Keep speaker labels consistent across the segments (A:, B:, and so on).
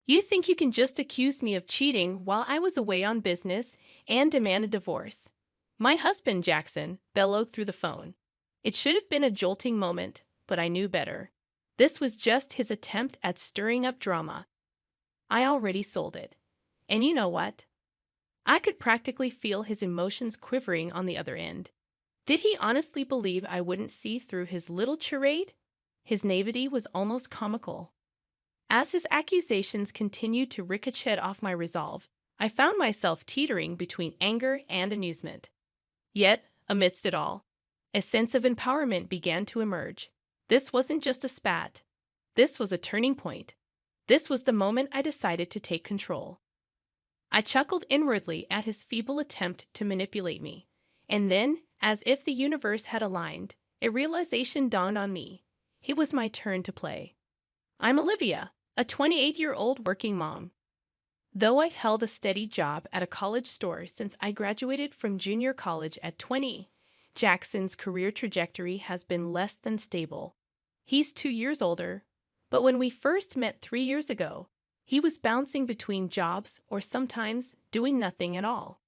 A: You think you can just accuse me of cheating while I was away on business and demand a divorce? My husband, Jackson, bellowed through the phone. It should have been a jolting moment, but I knew better. This was just his attempt at stirring up drama. I already sold it. And you know what? I could practically feel his emotions quivering on the other end. Did he honestly believe I wouldn't see through his little charade? His naivety was almost comical. As his accusations continued to ricochet off my resolve, I found myself teetering between anger and amusement. Yet, amidst it all, a sense of empowerment began to emerge. This wasn't just a spat. This was a turning point. This was the moment I decided to take control. I chuckled inwardly at his feeble attempt to manipulate me. And then, as if the universe had aligned, a realization dawned on me. It was my turn to play. I'm Olivia, a 28-year-old working mom. Though I've held a steady job at a college store since I graduated from junior college at 20, Jackson's career trajectory has been less than stable. He's 2 years older, but when we first met 3 years ago, he was bouncing between jobs or sometimes doing nothing at all.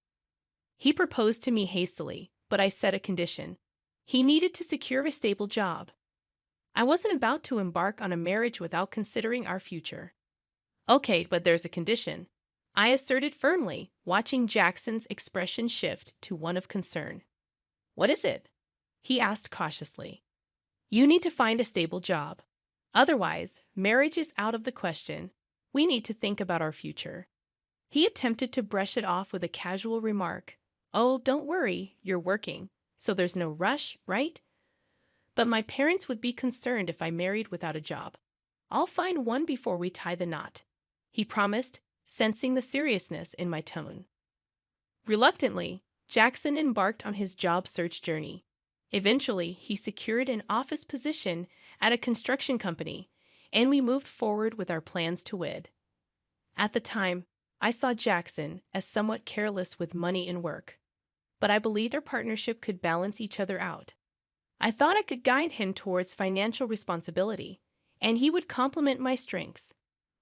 A: He proposed to me hastily, but I set a condition. He needed to secure a stable job. I wasn't about to embark on a marriage without considering our future. Okay, but there's a condition, I asserted firmly, watching Jackson's expression shift to one of concern. What is it? He asked cautiously. You need to find a stable job. Otherwise, marriage is out of the question. We need to think about our future. He attempted to brush it off with a casual remark. Oh, don't worry, you're working, so there's no rush, right? But my parents would be concerned if I married without a job. I'll find one before we tie the knot, he promised, sensing the seriousness in my tone. Reluctantly, Jackson embarked on his job search journey. Eventually, he secured an office position at a construction company, and we moved forward with our plans to wed. At the time, I saw Jackson as somewhat careless with money and work, but I believed our partnership could balance each other out. I thought I could guide him towards financial responsibility, and he would complement my strengths.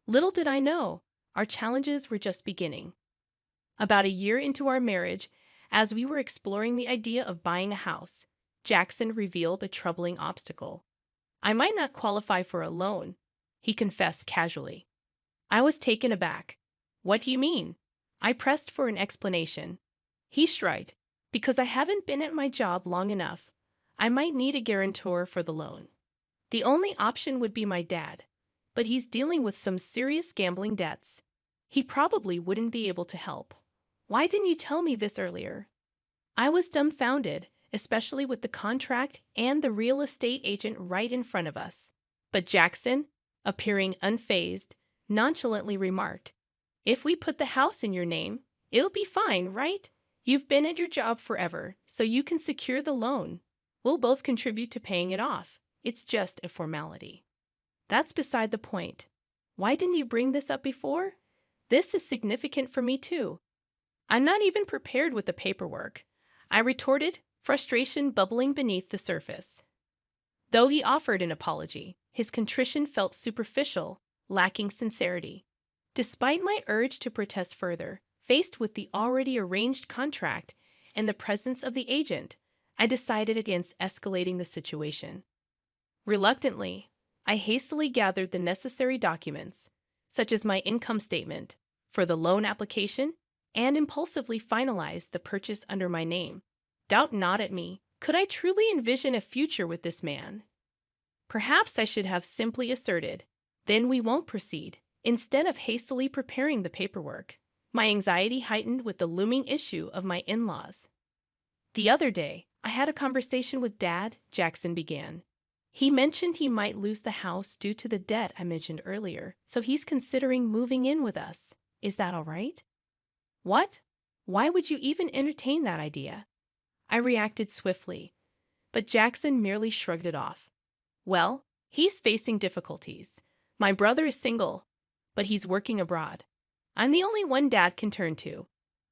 A: Little did I know, our challenges were just beginning. About a year into our marriage, as we were exploring the idea of buying a house, Jackson revealed a troubling obstacle. I might not qualify for a loan, he confessed casually. I was taken aback. What do you mean? I pressed for an explanation. He shrugged. Because I haven't been at my job long enough, I might need a guarantor for the loan. The only option would be my dad, but he's dealing with some serious gambling debts. He probably wouldn't be able to help. Why didn't you tell me this earlier? I was dumbfounded, especially with the contract and the real estate agent right in front of us. But Jackson, appearing unfazed, nonchalantly remarked, If we put the house in your name, it'll be fine, right? You've been at your job forever, so you can secure the loan. We'll both contribute to paying it off. It's just a formality. That's beside the point. Why didn't you bring this up before? This is significant for me too. I'm not even prepared with the paperwork, I retorted, frustration bubbling beneath the surface. Though he offered an apology, his contrition felt superficial, lacking sincerity. Despite my urge to protest further, faced with the already arranged contract and the presence of the agent, I decided against escalating the situation. Reluctantly, I hastily gathered the necessary documents, such as my income statement, for the loan application, and impulsively finalized the purchase under my name. Doubt not at me. Could I truly envision a future with this man? Perhaps I should have simply asserted, then we won't proceed, instead of hastily preparing the paperwork. My anxiety heightened with the looming issue of my in-laws. The other day, I had a conversation with Dad, Jackson began. He mentioned he might lose the house due to the debt I mentioned earlier, so he's considering moving in with us. Is that all right? What? Why would you even entertain that idea? I reacted swiftly, but Jackson merely shrugged it off. Well, he's facing difficulties. My brother is single, but he's working abroad. I'm the only one Dad can turn to.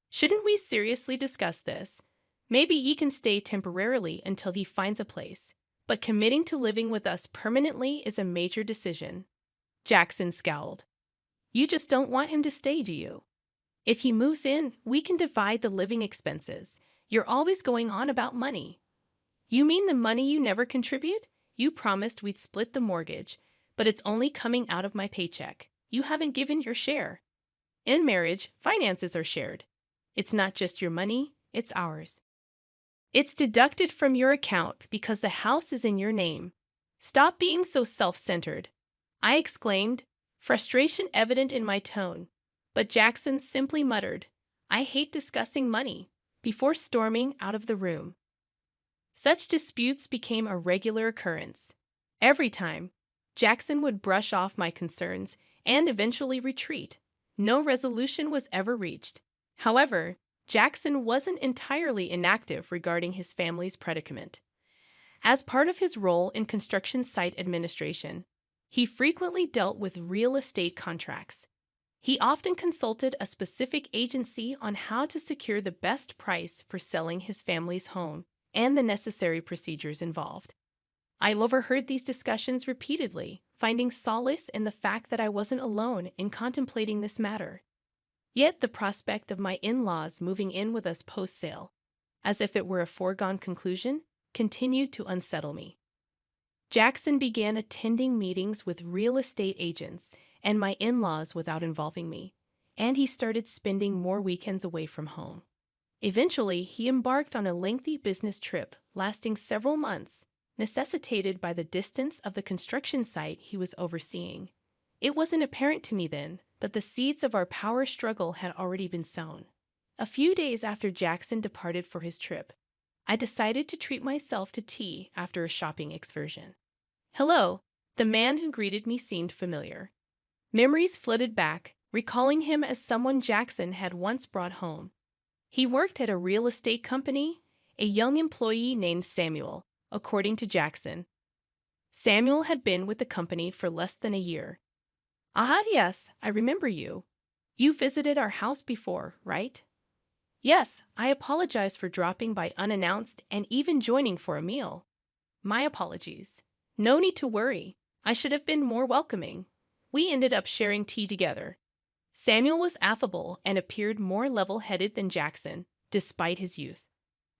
A: Shouldn't we seriously discuss this? Maybe he can stay temporarily until he finds a place, but committing to living with us permanently is a major decision. Jackson scowled. You just don't want him to stay, do you? If he moves in, we can divide the living expenses. You're always going on about money. You mean the money you never contribute? You promised we'd split the mortgage, but it's only coming out of my paycheck. You haven't given your share. In marriage, finances are shared. It's not just your money, it's ours. It's deducted from your account because the house is in your name. Stop being so self-centered, I exclaimed, frustration evident in my tone. But Jackson simply muttered, I hate discussing money, before storming out of the room. Such disputes became a regular occurrence. Every time, Jackson would brush off my concerns and eventually retreat. No resolution was ever reached. However, Jackson wasn't entirely inactive regarding his family's predicament. As part of his role in construction site administration, he frequently dealt with real estate contracts. He often consulted a specific agency on how to secure the best price for selling his family's home and the necessary procedures involved. I overheard these discussions repeatedly, finding solace in the fact that I wasn't alone in contemplating this matter. Yet the prospect of my in-laws moving in with us post-sale, as if it were a foregone conclusion, continued to unsettle me. Jackson began attending meetings with real estate agents and my in-laws without involving me, and he started spending more weekends away from home. Eventually, he embarked on a lengthy business trip lasting several months, necessitated by the distance of the construction site he was overseeing. It wasn't apparent to me then, but the seeds of our power struggle had already been sown. A few days after Jackson departed for his trip, I decided to treat myself to tea after a shopping excursion. Hello, the man who greeted me seemed familiar. Memories flooded back, recalling him as someone Jackson had once brought home. He worked at a real estate company, a young employee named Samuel, according to Jackson. Samuel had been with the company for less than a year. Ah, yes, I remember you. You visited our house before, right? Yes, I apologize for dropping by unannounced and even joining for a meal. My apologies. No need to worry. I should have been more welcoming. We ended up sharing tea together. Samuel was affable and appeared more level-headed than Jackson, despite his youth.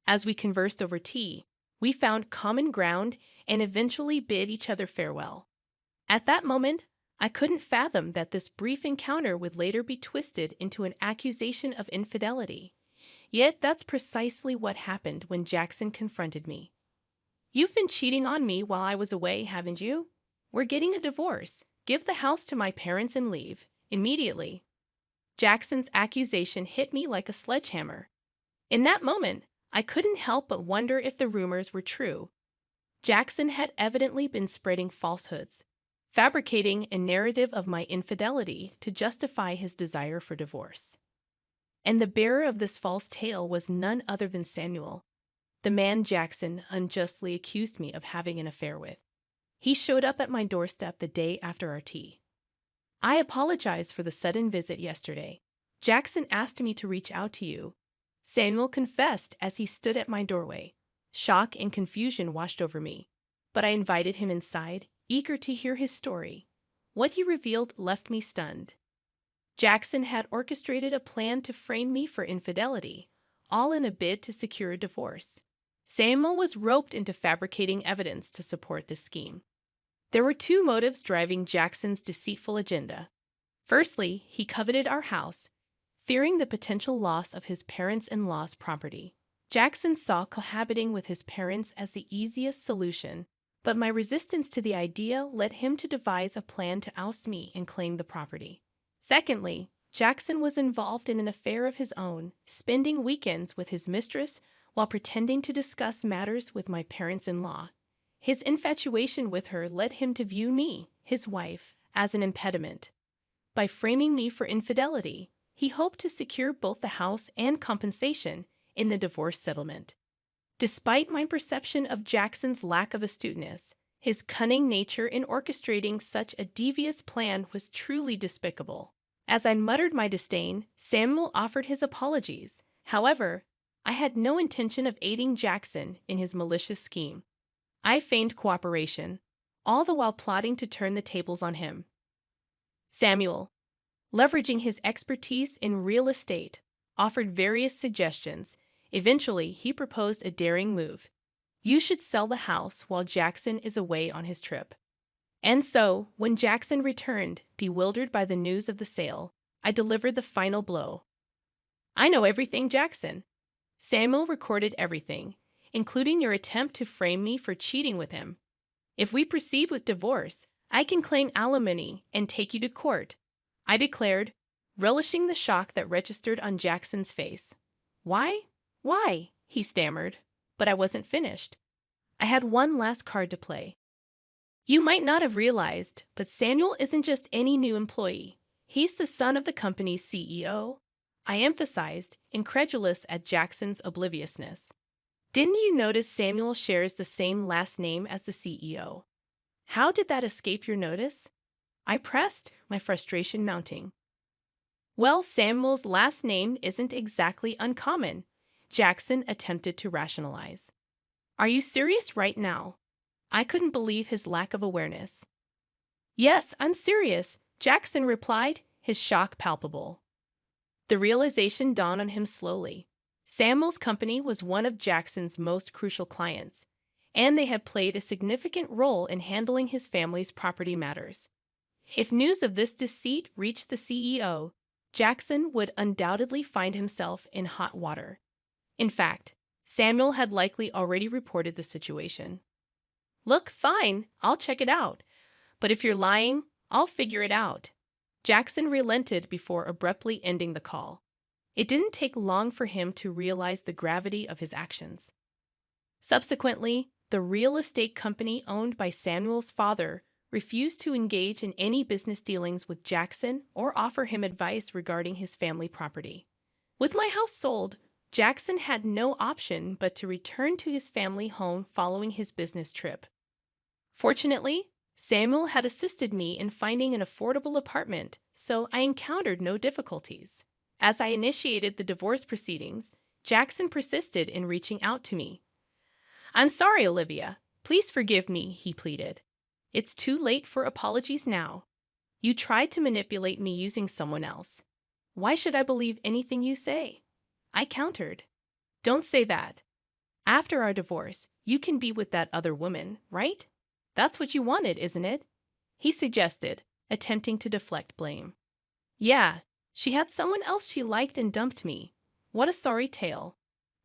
A: As we conversed over tea, we found common ground and eventually bid each other farewell. At that moment, I couldn't fathom that this brief encounter would later be twisted into an accusation of infidelity. Yet that's precisely what happened when Jackson confronted me. You've been cheating on me while I was away, haven't you? We're getting a divorce. Give the house to my parents and leave, immediately. Jackson's accusation hit me like a sledgehammer. In that moment, I couldn't help but wonder if the rumors were true. Jackson had evidently been spreading falsehoods, fabricating a narrative of my infidelity to justify his desire for divorce. And the bearer of this false tale was none other than Samuel, the man Jackson unjustly accused me of having an affair with. He showed up at my doorstep the day after our tea. I apologize for the sudden visit yesterday. Jackson asked me to reach out to you. Samuel confessed as he stood at my doorway. Shock and confusion washed over me, but I invited him inside, eager to hear his story. What he revealed left me stunned. Jackson had orchestrated a plan to frame me for infidelity, all in a bid to secure a divorce. Samuel was roped into fabricating evidence to support this scheme. There were two motives driving Jackson's deceitful agenda. Firstly, he coveted our house, fearing the potential loss of his parents-in-law's property. Jackson saw cohabiting with his parents as the easiest solution, but my resistance to the idea led him to devise a plan to oust me and claim the property. Secondly, Jackson was involved in an affair of his own, spending weekends with his mistress while pretending to discuss matters with my parents-in-law. His infatuation with her led him to view me, his wife, as an impediment. By framing me for infidelity, he hoped to secure both the house and compensation in the divorce settlement. Despite my perception of Jackson's lack of astuteness, his cunning nature in orchestrating such a devious plan was truly despicable. As I muttered my disdain, Samuel offered his apologies. However, I had no intention of aiding Jackson in his malicious scheme. I feigned cooperation, all the while plotting to turn the tables on him. Samuel, leveraging his expertise in real estate, offered various suggestions. Eventually, he proposed a daring move. You should sell the house while Jackson is away on his trip. And so, when Jackson returned, bewildered by the news of the sale, I delivered the final blow. I know everything, Jackson. Samuel recorded everything, including your attempt to frame me for cheating with him. If we proceed with divorce, I can claim alimony and take you to court, I declared, relishing the shock that registered on Jackson's face. Why? Why? He stammered. But I wasn't finished. I had one last card to play. You might not have realized, but Samuel isn't just any new employee. He's the son of the company's CEO. I emphasized, incredulous at Jackson's obliviousness. Didn't you notice Samuel shares the same last name as the CEO? How did that escape your notice? I pressed, my frustration mounting. Well, Samuel's last name isn't exactly uncommon, Jackson attempted to rationalize. Are you serious right now? I couldn't believe his lack of awareness. Yes, I'm serious, Jackson replied, his shock palpable. The realization dawned on him slowly. Samuel's company was one of Jackson's most crucial clients, and they had played a significant role in handling his family's property matters. If news of this deceit reached the CEO, Jackson would undoubtedly find himself in hot water. In fact, Samuel had likely already reported the situation. Look, fine, I'll check it out. But if you're lying, I'll figure it out. Jackson relented before abruptly ending the call. It didn't take long for him to realize the gravity of his actions. Subsequently, the real estate company owned by Samuel's father refused to engage in any business dealings with Jackson or offer him advice regarding his family property. With my house sold, Jackson had no option but to return to his family home following his business trip. Fortunately, Samuel had assisted me in finding an affordable apartment, so I encountered no difficulties. As I initiated the divorce proceedings, Jackson persisted in reaching out to me. I'm sorry, Olivia. Please forgive me, he pleaded. It's too late for apologies now. You tried to manipulate me using someone else. Why should I believe anything you say? I countered. Don't say that. After our divorce, you can be with that other woman, right? That's what you wanted, isn't it? He suggested, attempting to deflect blame. Yeah, she had someone else she liked and dumped me. What a sorry tale.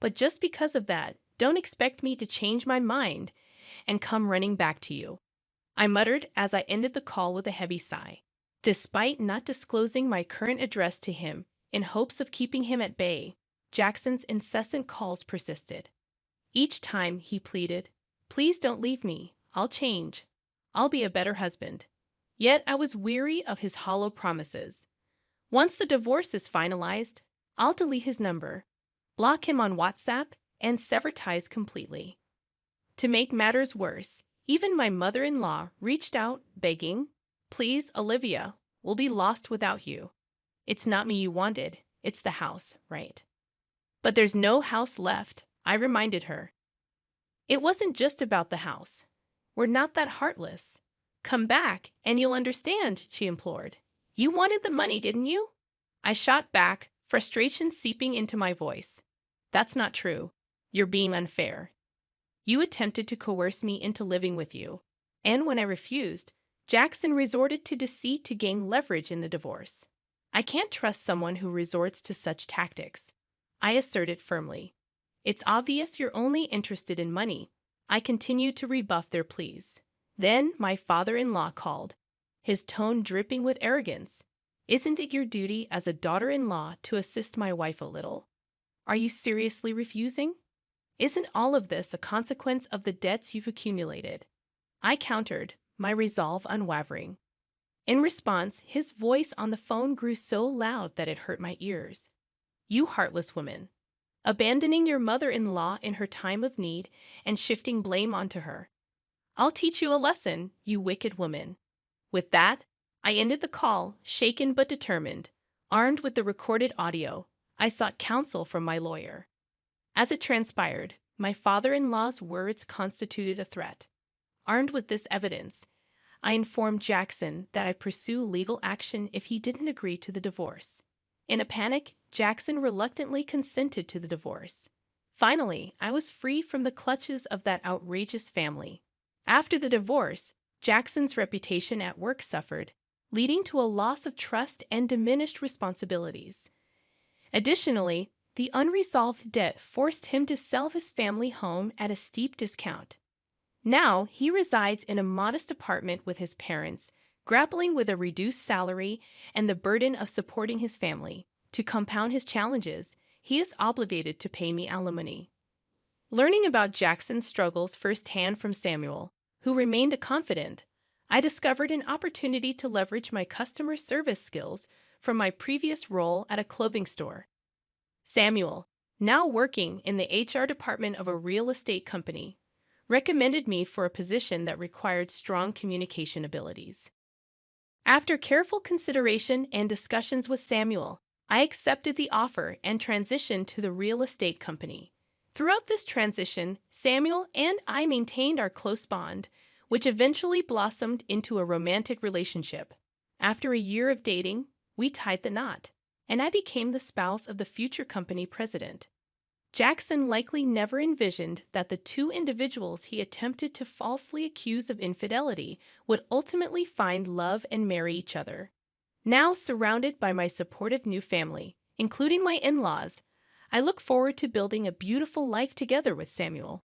A: But just because of that, don't expect me to change my mind and come running back to you. I muttered as I ended the call with a heavy sigh. Despite not disclosing my current address to him in hopes of keeping him at bay, Jackson's incessant calls persisted. Each time he pleaded, please don't leave me. I'll change. I'll be a better husband. Yet I was weary of his hollow promises. Once the divorce is finalized, I'll delete his number, block him on WhatsApp, and sever ties completely. To make matters worse, even my mother-in-law reached out, begging, please, Olivia, we'll be lost without you. It's not me you wanted, it's the house, right? But there's no house left, I reminded her. It wasn't just about the house. We're not that heartless. Come back, and you'll understand, she implored. You wanted the money, didn't you? I shot back, frustration seeping into my voice. That's not true. You're being unfair. You attempted to coerce me into living with you, and when I refused, Jackson resorted to deceit to gain leverage in the divorce. I can't trust someone who resorts to such tactics, I asserted firmly. It's obvious you're only interested in money. I continued to rebuff their pleas. Then my father-in-law called, his tone dripping with arrogance. Isn't it your duty as a daughter-in-law to assist my wife a little? Are you seriously refusing? Isn't all of this a consequence of the debts you've accumulated? I countered, my resolve unwavering. In response, his voice on the phone grew so loud that it hurt my ears. You heartless woman. Abandoning your mother-in-law in her time of need and shifting blame onto her. I'll teach you a lesson, you wicked woman. With that, I ended the call, shaken but determined. Armed with the recorded audio, I sought counsel from my lawyer. As it transpired, my father-in-law's words constituted a threat. Armed with this evidence, I informed Jackson that I'd pursue legal action if he didn't agree to the divorce. In a panic, Jackson reluctantly consented to the divorce. Finally, I was free from the clutches of that outrageous family. After the divorce, Jackson's reputation at work suffered, leading to a loss of trust and diminished responsibilities. Additionally, the unresolved debt forced him to sell his family home at a steep discount. Now, he resides in a modest apartment with his parents, grappling with a reduced salary and the burden of supporting his family. To compound his challenges, he is obligated to pay me alimony. Learning about Jackson's struggles firsthand from Samuel, who remained a confidant, I discovered an opportunity to leverage my customer service skills from my previous role at a clothing store. Samuel, now working in the HR department of a real estate company, recommended me for a position that required strong communication abilities. After careful consideration and discussions with Samuel, I accepted the offer and transitioned to the real estate company. Throughout this transition, Samuel and I maintained our close bond, which eventually blossomed into a romantic relationship. After a year of dating, we tied the knot, and I became the spouse of the future company president. Jackson likely never envisioned that the two individuals he attempted to falsely accuse of infidelity would ultimately find love and marry each other. Now surrounded by my supportive new family, including my in-laws, I look forward to building a beautiful life together with Samuel.